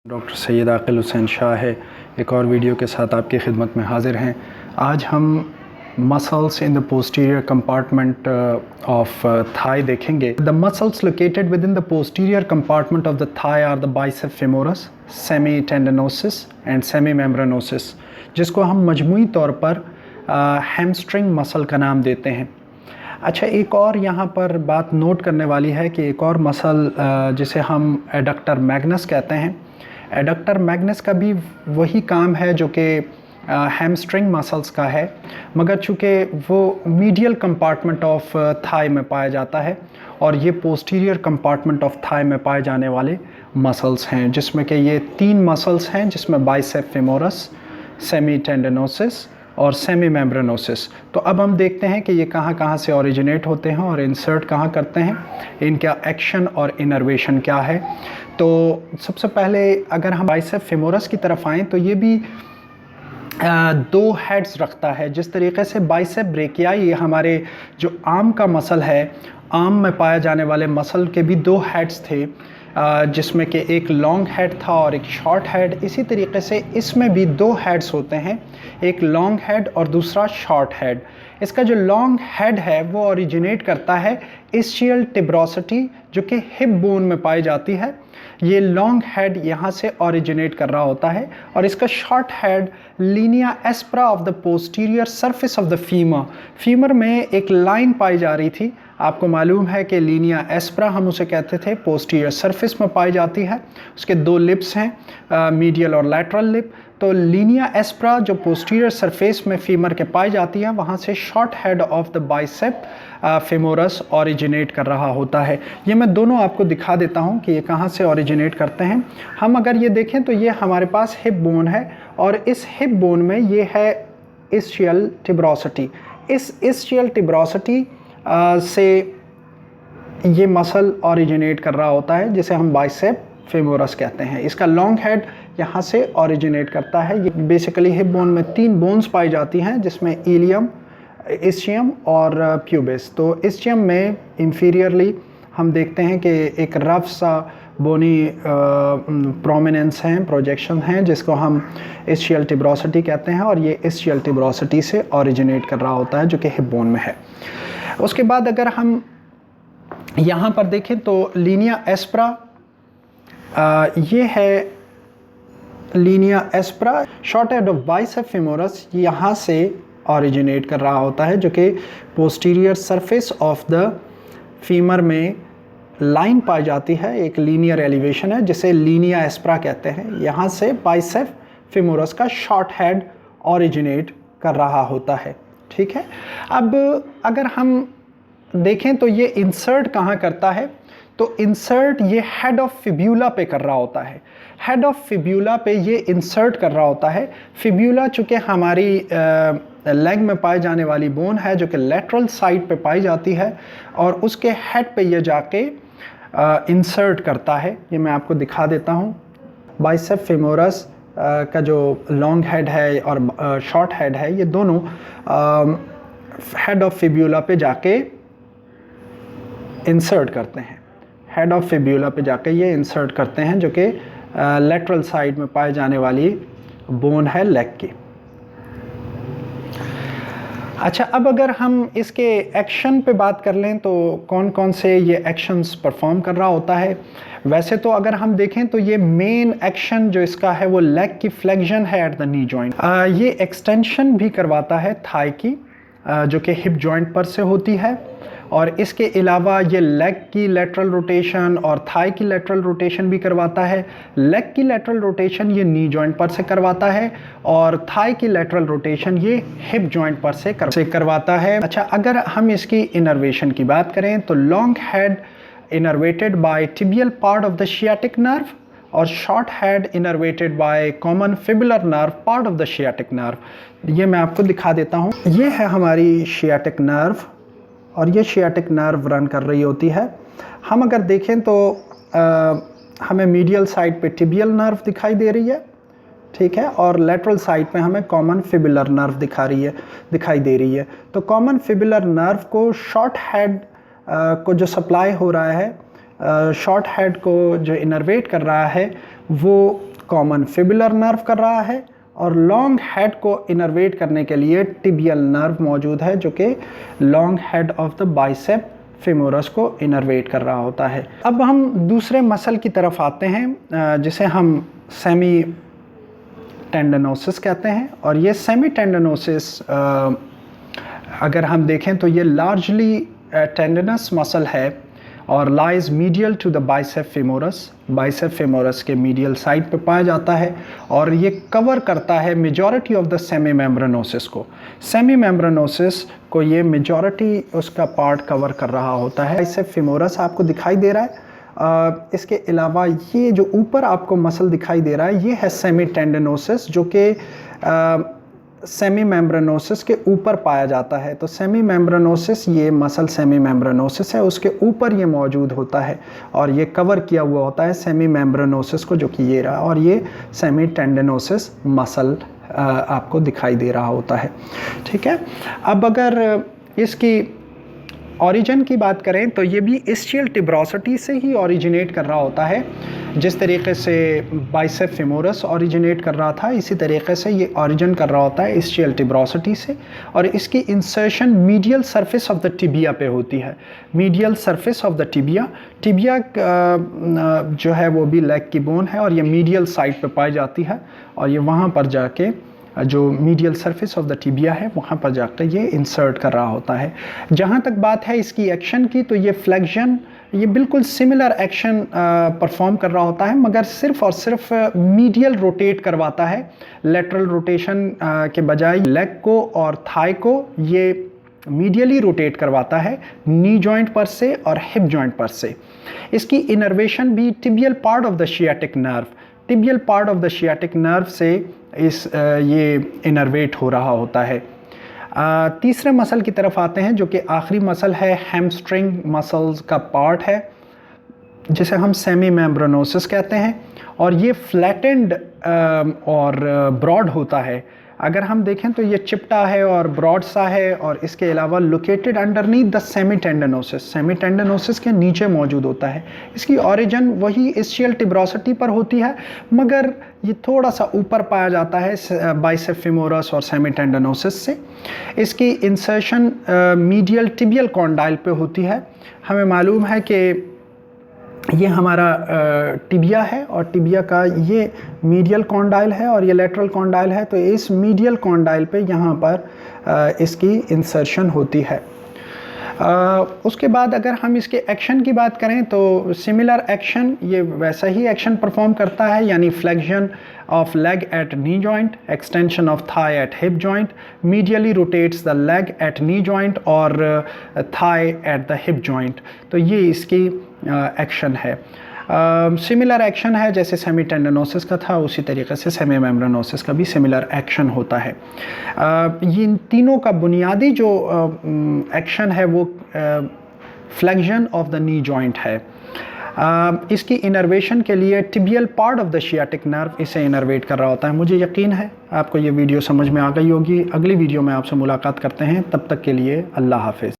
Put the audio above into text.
Doctor Syed आकिल हुसैन शाह है। एक और वीडियो के साथ आपकी खिदमत में हाज़िर हैं। आज हम muscles in the posterior compartment of thigh देखेंगे। The muscles located within the posterior compartment of the thigh are the bicep femoris, semitendinosus and semimembranosus, जिसको हम मजमूई तौर पर हैमस्ट्रिंग मसल का नाम देते हैं। अच्छा, एक और यहाँ पर बात नोट करने वाली है कि एक और मसल जिसे हम एडक्टर मैग्नस कहते हैं, एडक्टर मैग्नस का भी वही काम है जो कि हैमस्ट्रिंग मसल्स का है, मगर चूँकि वो मीडियल कंपार्टमेंट ऑफ थाई में पाया जाता है और ये पोस्टीरियर कंपार्टमेंट ऑफ थाई में पाए जाने वाले मसल्स हैं, जिसमें कि ये 3 मसल्स हैं, जिसमें बाइसेप फेमोरस, सेमी टेंडनोसिस और सेमी मेम्ब्रेनोसिस। तो अब हम देखते हैं कि ये कहाँ कहाँ से ओरिजिनेट होते हैं और इंसर्ट कहाँ करते हैं, इनका एक्शन और इनर्वेशन क्या है। तो सबसे पहले अगर हम बाइसेप फेमोरस की तरफ आएँ तो ये भी 2 हेड्स रखता है। जिस तरीके से बाइसेप ब्रेकियाई ये हमारे जो आर्म का मसल है, आर्म में पाए जाने वाले मसल के भी 2 हेड्स थे, जिसमें कि एक लॉन्ग हेड था और एक शॉर्ट हेड। इसी तरीके से इसमें भी 2 हेड्स होते हैं, एक लॉन्ग हेड और दूसरा शॉर्ट हेड। इसका जो लॉन्ग हेड है वो ओरिजिनेट करता है इस्चियल टिब्रोसिटी, जो कि हिप बोन में पाई जाती है। ये लॉन्ग हेड यहाँ से ओरिजिनेट कर रहा होता है और इसका short head linea aspera of the posterior surface of the femur में एक लाइन पाई जा रही थी। आपको मालूम है कि लीनिया एस्प्रा हम उसे कहते थे, पोस्टीरियर सरफेस में पाई जाती है। उसके 2 लिप्स हैं, मीडियल और लैटरल लिप। तो लीनिया एस्प्रा जो पोस्टीरियर सरफेस में फीमर के पाई जाती है, वहाँ से short head of the bicep femoris originate कर रहा होता है। ये मैं दोनों आपको दिखा देता हूँ कि ये कहाँ से ओरिजिनेट करते हैं। हम अगर ये देखें तो ये हमारे पास हिप बोन है और इस हिप बोन में ये है इस्चियल टिब्रोसिटी। इस इस्चियल टिब्रोसिटी से ये मसल ओरिजिनेट कर रहा होता है, जिसे हम बाइसेप फेमोरस कहते हैं। इसका लॉन्ग हेड यहाँ से ओरिजिनेट करता है। ये बेसिकली हिप बोन में 3 बोन्स पाई जाती हैं, जिसमें इलियम, इस्चियम और प्यूबिस। तो इस्चियम में इंफीरियरली हम देखते हैं कि एक रफ सा बोनी प्रोमिनेंस हैं, प्रोजेक्शन हैं, जिसको हम इस्चियल टिब्रोसिटी कहते हैं, और ये इस्चियल टिब्रोसिटी से ओरिजिनेट कर रहा होता है, जो कि हिप बोन में है। उसके बाद अगर हम यहाँ पर देखें तो लीनिया एस्प्रा, ये है linea aspera, short head of bicep femoris यहाँ से ओरिजिनेट कर रहा होता है, जो कि posterior surface of the femur में लाइन पाई जाती है, एक लीनियर एलिवेशन है, जिसे लीनिया एस्प्रा कहते हैं। यहाँ से बाइसेप फेमोरस का शॉर्ट हेड ओरिजिनेट कर रहा होता है। ठीक है, अब अगर हम देखें तो ये इंसर्ट कहाँ करता है, तो इंसर्ट ये हेड ऑफ फिब्यूला पे कर रहा होता है। हेड ऑफ फिब्यूला पे ये इंसर्ट कर रहा होता है। फिब्यूला चूँकि हमारी लेग में पाई जाने वाली बोन है, जो कि लेटरल साइड पे पाई जाती है, और उसके हेड पे ये जाके इंसर्ट करता है। ये मैं आपको दिखा देता हूँ। बाइसेप फेमोरस का जो लॉन्ग हेड है और शॉर्ट हेड है, ये दोनों हेड ऑफ फिब्यूला पे जाके इंसर्ट करते हैं। हेड ऑफ फिब्यूला पे जाके ये इंसर्ट करते हैं, जो कि लेटरल साइड में पाए जाने वाली बोन है लेग की। अच्छा, अब अगर हम इसके एक्शन पे बात कर लें तो कौन कौन से ये एक्शंस परफॉर्म कर रहा होता है। वैसे तो अगर हम देखें तो ये मेन एक्शन जो इसका है वो लेग की फ्लेक्शन है एट द नी जॉइंट। ये एक्सटेंशन भी करवाता है थाई की, जो कि हिप जॉइंट पर से होती है, और इसके अलावा ये लेग की लेटरल रोटेशन और थाई की लेटरल रोटेशन भी करवाता है। लेग की लेटरल रोटेशन ये नी जॉइंट पर से करवाता है और थाई की लेटरल रोटेशन ये हिप जॉइंट पर से करवाता है। अच्छा, अगर हम इसकी इनर्वेशन की बात करें तो long head innervated by tibial part of the sciatic nerve और short head innervated by common fibular nerve part of the sciatic nerve. ये मैं आपको दिखा देता हूँ। ये है हमारी शियाटिक नर्व और ये शियाटिक नर्व रन कर रही होती है। हम अगर देखें तो हमें मीडियल साइड पे टिबियल नर्व दिखाई दे रही है, ठीक है, और लेटरल साइड पे हमें कॉमन फिबुलर नर्व दिखाई दे रही है। तो कॉमन फिबुलर नर्व को शॉर्ट हेड को जो सप्लाई हो रहा है, शॉर्ट हेड को जो इनर्वेट कर रहा है, वो कॉमन फिबुलर नर्व कर रहा है और लॉन्ग हेड को इनर्वेट करने के लिए टिबियल नर्व मौजूद है जो कि long head of the bicep femoris को इनर्वेट कर रहा होता है। अब हम दूसरे मसल की तरफ आते हैं जिसे हम सेमी टेंडनोसिस कहते हैं। और ये सेमी टेंडनोसिस अगर हम देखें तो ये लार्जली टेंडनस मसल है और lies medial to the bicep femoris, bicep femoris के मीडियल साइड पे पाया जाता है और ये कवर करता है majority of the semimembranosus को। सेमी मेम्ब्रेनोसिस को ये मेजॉरिटी उसका पार्ट कवर कर रहा होता है। बाइसेप फेमोरस आपको दिखाई दे रहा है। इसके अलावा ये जो ऊपर आपको मसल दिखाई दे रहा है ये है सेमी टेंडनोसिस जो कि सेमी मेम्ब्रेनोसिस के ऊपर पाया जाता है। तो सेमी मेम्ब्रेनोसिस, ये मसल सेमी मेम्ब्रेनोसिस है, उसके ऊपर ये मौजूद होता है और ये कवर किया हुआ होता है सेमी मेम्ब्रेनोसिस को, जो कि ये रहा, और ये सेमी टेंडनोसिस मसल आपको दिखाई दे रहा होता है। ठीक है। अब अगर इसकी ओरिजिन की बात करें तो ये भी इस्चियल टिब्रोसिटी से ही ओरिजिनेट कर रहा होता है। जिस तरीके से बाइसेप फेमोरस ओरिजिनेट कर रहा था, इसी तरीके से ये ओरिजिन कर रहा होता है इस्चियल टिब्रोसिटी से। और इसकी insertion medial surface of the tibia पे होती है। Medial surface of the tibia, tibia जो है वो भी लेग की बोन है और ये मीडियल साइड पे पाई जाती है और ये वहाँ पर जाके जो medial surface of the tibia है वहाँ पर जाकर ये इंसर्ट कर रहा होता है। जहाँ तक बात है इसकी एक्शन की, तो ये फ्लेक्शन, ये बिल्कुल सिमिलर एक्शन परफॉर्म कर रहा होता है, मगर सिर्फ और सिर्फ मीडियल रोटेट करवाता है। लेटरल रोटेशन के बजाय लेग को और थाई को ये मीडियली रोटेट करवाता है नी जॉइंट पर से और हिप जॉइंट पर से। इसकी इनर्वेशन भी tibial part of the sciatic nerve, tibial part of the sciatic nerve से ये इनर्वेट हो रहा होता है। तीसरे मसल की तरफ आते हैं जो कि आखिरी मसल है, हैमस्ट्रिंग मसल्स का पार्ट है जिसे हम सेमी मेम्ब्रेनोसिस कहते हैं और ये फ्लैटेंड और ब्रॉड होता है। अगर हम देखें तो ये चिपटा है और ब्रॉड सा है और इसके अलावा located underneath the semitendinosus, semitendinosus के नीचे मौजूद होता है। इसकी ओरिजिन वही इस्चियल टिब्रोसिटी पर होती है, मगर ये थोड़ा सा ऊपर पाया जाता है बाइसेप फेमोरस और सेमी टेंडनोसिस से। इसकी इंसर्शन मीडियल टिबियल कॉन्डाइल पे होती है। हमें मालूम है कि ये हमारा टिबिया है और टिबिया का ये मीडियल कॉन्डाइल है और ये लेटरल कॉन्डाइल है, तो इस मीडियल कॉन्डाइल पे यहाँ पर इसकी इंसर्शन होती है। उसके बाद अगर हम इसके एक्शन की बात करें तो सिमिलर एक्शन, ये वैसा ही एक्शन परफॉर्म करता है, यानी flexion of leg at knee joint, extension of thigh at hip joint, medially rotates the leg at knee joint और thigh at the hip joint. तो ये इसकी एक्शन है। सिमिलर एक्शन है जैसे सेमी टेंडनोसिस का था, उसी तरीके से सेमी मेम्ब्रेनोसिस का भी सिमिलर एक्शन होता है। इन तीनों का बुनियादी जो एक्शन है वो flexion of the knee joint है। इसकी इनर्वेशन के लिए tibial part of the sciatic nerve इसे इनर्वेट कर रहा होता है। मुझे यकीन है आपको ये वीडियो समझ में आ गई होगी। अगली वीडियो में आपसे मुलाकात करते हैं, तब तक के लिए अल्लाह हाफिज़।